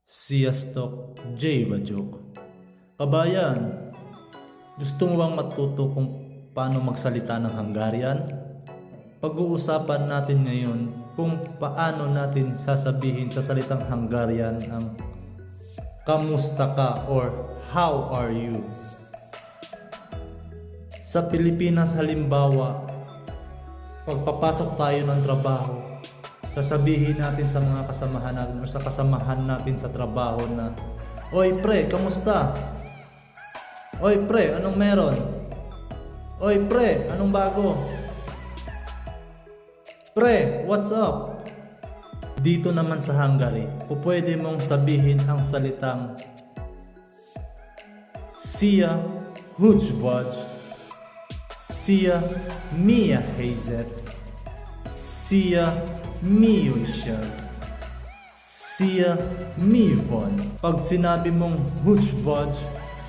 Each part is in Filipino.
Siyastok J. Bajok. Kabayan, gusto mo bang matuto kung paano magsalita ng Hungarian? Pag-uusapan natin ngayon kung paano natin sasabihin sa salitang Hungarian ang kamusta ka or how are you. Sa Pilipinas halimbawa, pagpapasok tayo ng trabaho, sasabihin natin sa mga kasamahan natin o sa kasamahan natin sa trabaho na, "Oy pre, kamusta? Oy pre, anong meron? Oy pre, anong bago? Pre, what's up?" Dito naman sa Hungary, pwede mong sabihin ang salitang Szia, Húcsbaj, Szia, Mia Helyzet, Szia, mi újság, Szia, mi van. Pag sinabi mong Húcsbaj,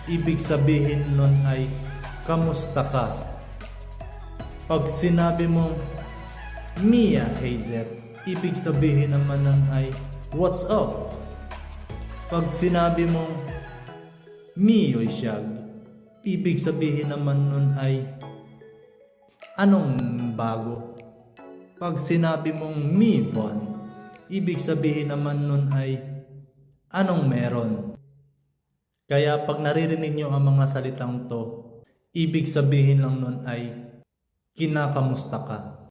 ibig sabihin nun ay kamusta ka. Pag sinabi mong Mia Helyzet, ibig sabihin naman nun ay what's up. Pag sinabi mong mi újság, ibig sabihin naman nun ay anong bago. Pag sinabi mong mi van, ibig sabihin naman nun ay anong meron. Kaya pag naririnig nyo ang mga salitang to, ibig sabihin lang nun ay kinakamusta ka.